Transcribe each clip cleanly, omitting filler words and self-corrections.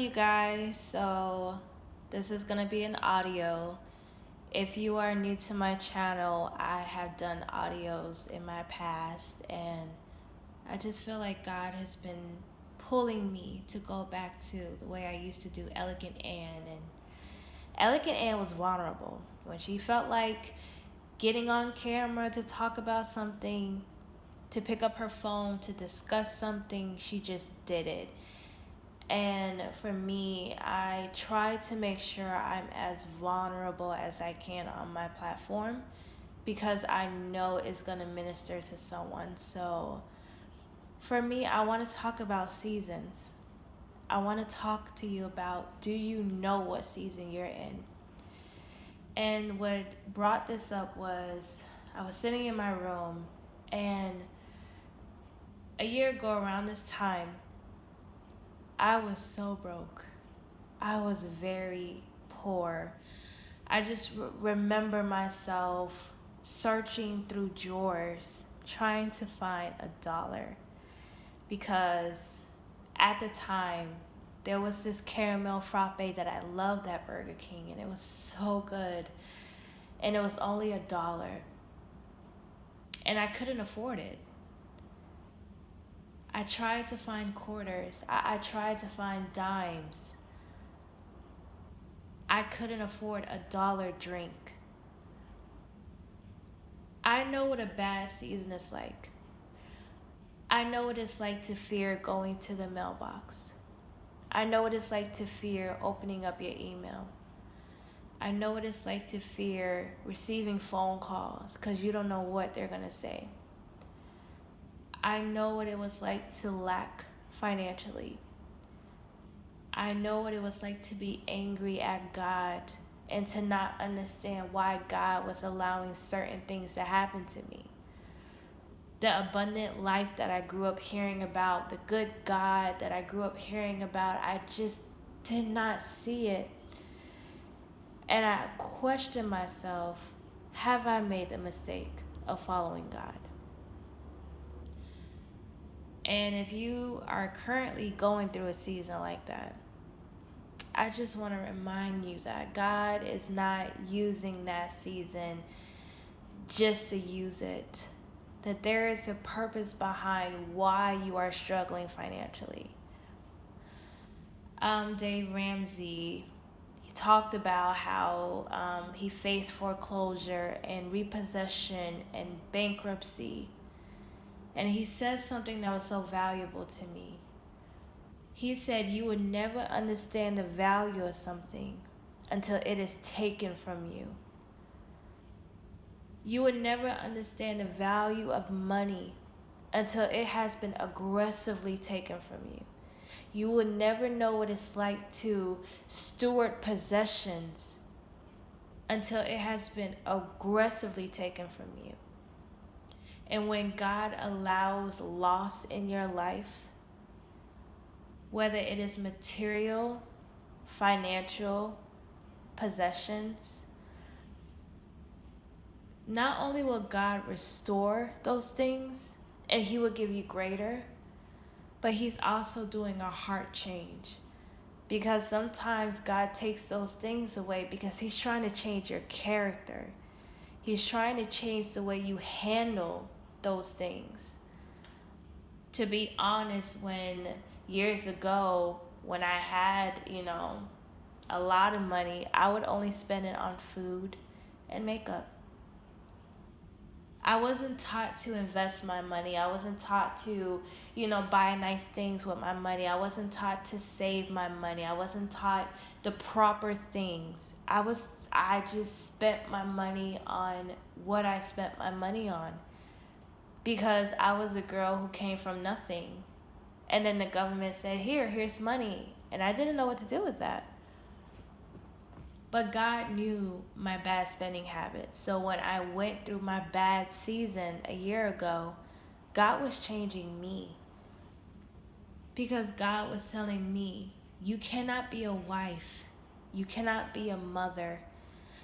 you guys. This is gonna be an audio. If you are new to my channel, I have done audios in my past, and I just feel like God has been pulling me to go back to the way I used to do Elegant Anne. And Elegant Anne was vulnerable. When she felt like getting on camera to talk about something, to pick up her phone to discuss something, she just did it. And for me, I try to make sure I'm as vulnerable as I can on my platform because I know it's going to minister to someone. So for me, I want to talk about seasons. I want to talk to you about, do you know what season you're in? And what brought this up was I was sitting in my room, and a year ago around this time, I was so broke. I was very poor. I just remember myself searching through drawers trying to find $1 because at the time there was this caramel frappe that I loved at Burger King, and it was so good, and it was only $1, and I couldn't afford it. I tried to find quarters. I tried to find dimes. I couldn't afford $1 drink. I know what a bad season is like. I know what it's like to fear going to the mailbox. I know what it's like to fear opening up your email. I know what it's like to fear receiving phone calls because you don't know what they're going to say. I know what it was like to lack financially. I know what it was like to be angry at God and to not understand why God was allowing certain things to happen to me. The abundant life that I grew up hearing about, the good God that I grew up hearing about, I just did not see it. And I questioned myself, have I made the mistake of following God? And if you are currently going through a season like that, I just want to remind you that God is not using that season just to use it. That there is a purpose behind why you are struggling financially. Dave Ramsey, he talked about how he faced foreclosure and repossession and bankruptcy. And he said something that was so valuable to me. He said, you would never understand the value of something until it is taken from you. You would never understand the value of money until it has been aggressively taken from you. You will never know what it's like to steward possessions until it has been aggressively taken from you. And when God allows loss in your life, whether it is material, financial, possessions, not only will God restore those things and He will give you greater, but He's also doing a heart change. Because sometimes God takes those things away because He's trying to change your character. He's trying to change the way you handle those things. To be honest, when years ago, when I had, a lot of money, I would only spend it on food and makeup. I wasn't taught to invest my money. I wasn't taught to, buy nice things with my money. I wasn't taught to save my money. I wasn't taught the proper things. I just spent my money on what I spent my money on because I was a girl who came from nothing. And then the government said, here's money. And I didn't know what to do with that. But God knew my bad spending habits. So when I went through my bad season a year ago, God was changing me. Because God was telling me, you cannot be a wife. You cannot be a mother.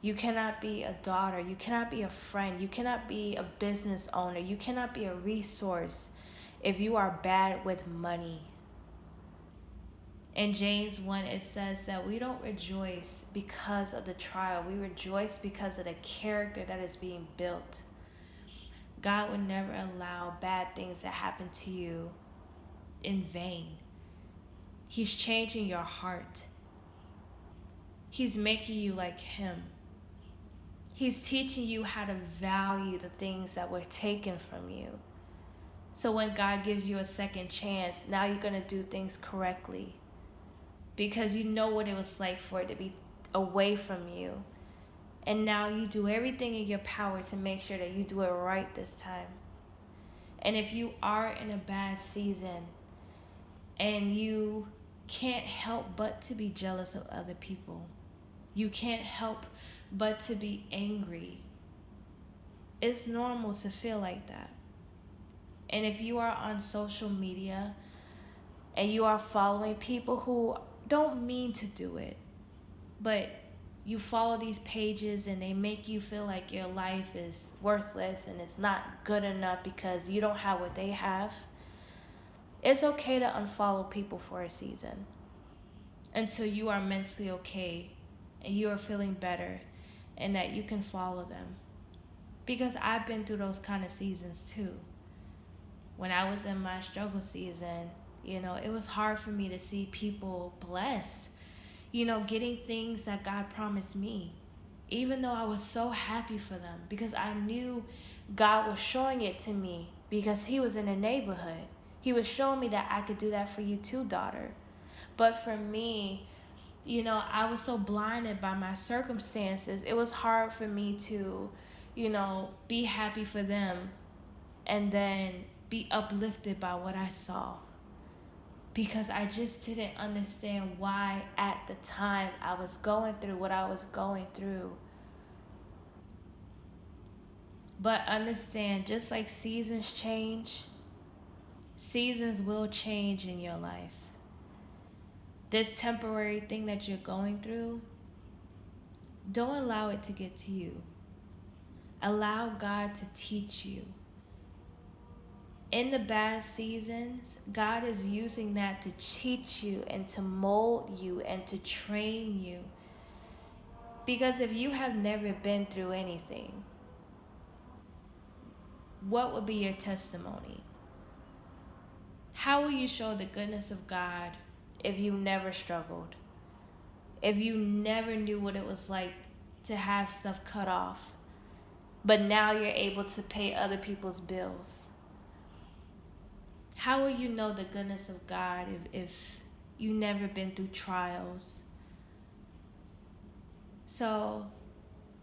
You cannot be a daughter. You cannot be a friend. You cannot be a business owner. You cannot be a resource if you are bad with money. In James 1, it says that we don't rejoice because of the trial. We rejoice because of the character that is being built. God would never allow bad things to happen to you in vain. He's changing your heart. He's making you like him. He's teaching you how to value the things that were taken from you. So when God gives you a second chance, now you're going to do things correctly. Because you know what it was like for it to be away from you. And now you do everything in your power to make sure that you do it right this time. And if you are in a bad season and you can't help but to be jealous of other people, you can't help but to be angry, it's normal to feel like that. And if you are on social media and you are following people who don't mean to do it, but you follow these pages and they make you feel like your life is worthless and it's not good enough because you don't have what they have, it's okay to unfollow people for a season until you are mentally okay and you are feeling better and that you can follow them. Because I've been through those kind of seasons too. When I was in my struggle season, it was hard for me to see people blessed, getting things that God promised me, even though I was so happy for them because I knew God was showing it to me because he was in the neighborhood. He was showing me that I could do that for you too, daughter. But for me, I was so blinded by my circumstances. It was hard for me to, be happy for them and then be uplifted by what I saw. Because I just didn't understand why at the time I was going through what I was going through. But understand, just like seasons change, seasons will change in your life. This temporary thing that you're going through, don't allow it to get to you. Allow God to teach you. In the bad seasons, God is using that to teach you and to mold you and to train you. Because if you have never been through anything, what would be your testimony? How will you show the goodness of God if you never struggled? If you never knew what it was like to have stuff cut off, but now you're able to pay other people's bills? How will you know the goodness of God if you've never been through trials? So,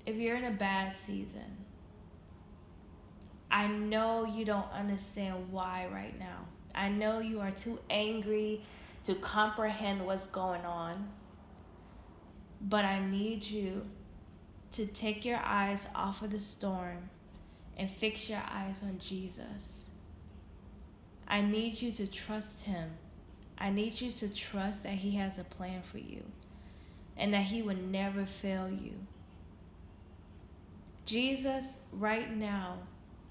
if you're in a bad season, I know you don't understand why right now. I know you are too angry to comprehend what's going on. But I need you to take your eyes off of the storm and fix your eyes on Jesus. I need you to trust him. I need you to trust that he has a plan for you and that he will never fail you. Jesus right now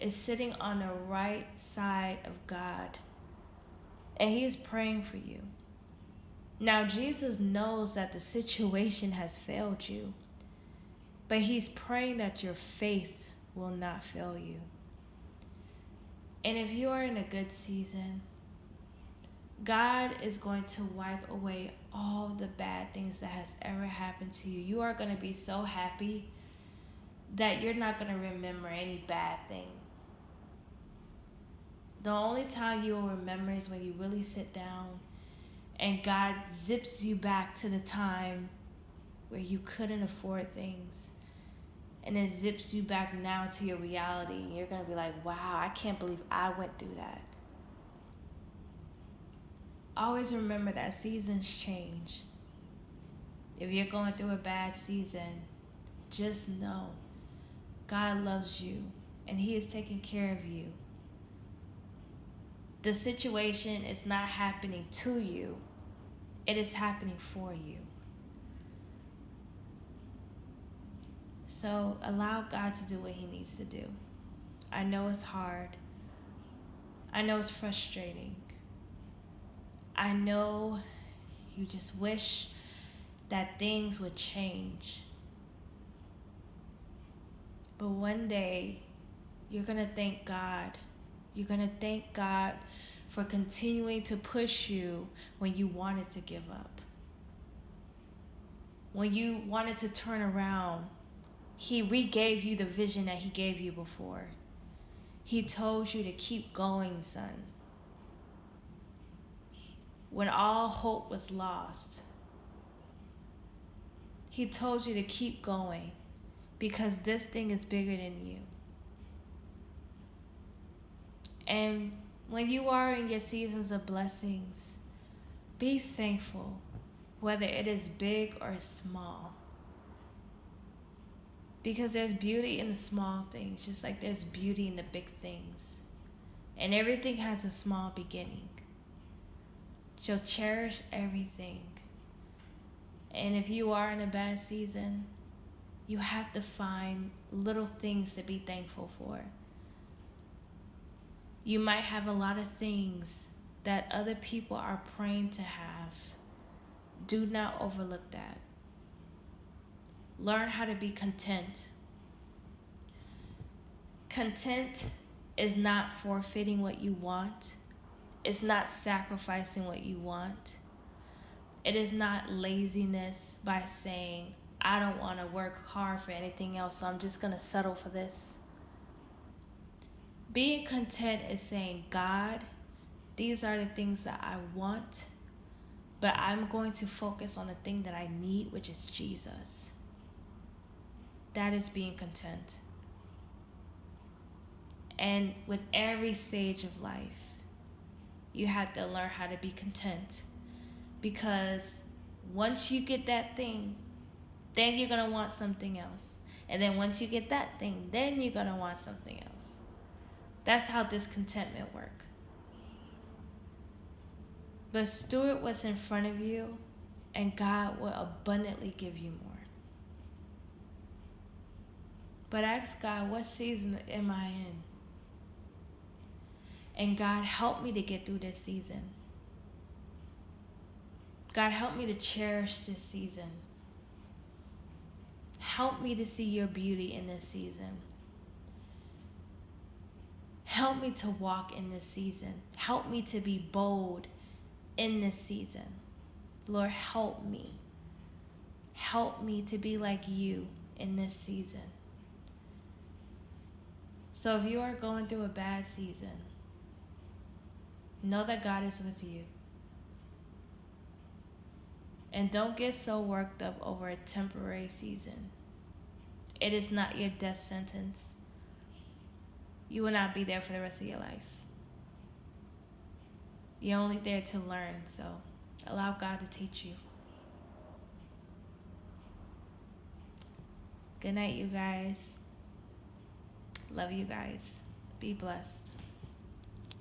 is sitting on the right side of God and he is praying for you. Now, Jesus knows that the situation has failed you, but he's praying that your faith will not fail you. And if you are in a good season, God is going to wipe away all the bad things that has ever happened to you. You are going to be so happy that you're not going to remember any bad thing. The only time you will remember is when you really sit down and God zips you back to the time where you couldn't afford things. And it zips you back now to your reality. And you're going to be like, wow, I can't believe I went through that. Always remember that seasons change. If you're going through a bad season, just know God loves you and he is taking care of you. The situation is not happening to you. It is happening for you. So allow God to do what he needs to do. I know it's hard. I know it's frustrating. I know You just wish that things would change. But one day, you're going to thank God. You're going to thank God for continuing to push you when you wanted to give up. When you wanted to turn around, He re-gave you the vision that He gave you before. He told you to keep going, son. When all hope was lost, He told you to keep going because this thing is bigger than you. And when you are in your seasons of blessings, be thankful, whether it is big or small. Because there's beauty in the small things, just like there's beauty in the big things. And everything has a small beginning. So cherish everything. And if you are in a bad season, you have to find little things to be thankful for. You might have a lot of things that other people are praying to have. Do not overlook that. Learn how to be content. Content is not forfeiting what you want. It's not sacrificing what you want. It is not laziness by saying, I don't want to work hard for anything else, so I'm just going to settle for this. Being content is saying, God, these are the things that I want, but I'm going to focus on the thing that I need, which is Jesus. That is being content. And with every stage of life, you have to learn how to be content. Because once you get that thing, then you're going to want something else. And then once you get that thing, then you're going to want something else. That's how discontentment works. But steward what's in front of you, and God will abundantly give you more. But ask God, what season am I in? And God, help me to get through this season. God, help me to cherish this season. Help me to see your beauty in this season. Help me to walk in this season. Help me to be bold in this season. Lord, help me. Help me to be like you in this season. So if you are going through a bad season, know that God is with you. And don't get so worked up over a temporary season. It is not your death sentence. You will not be there for the rest of your life. You're only there to learn, so allow God to teach you. Good night, you guys. Love you guys. Be blessed.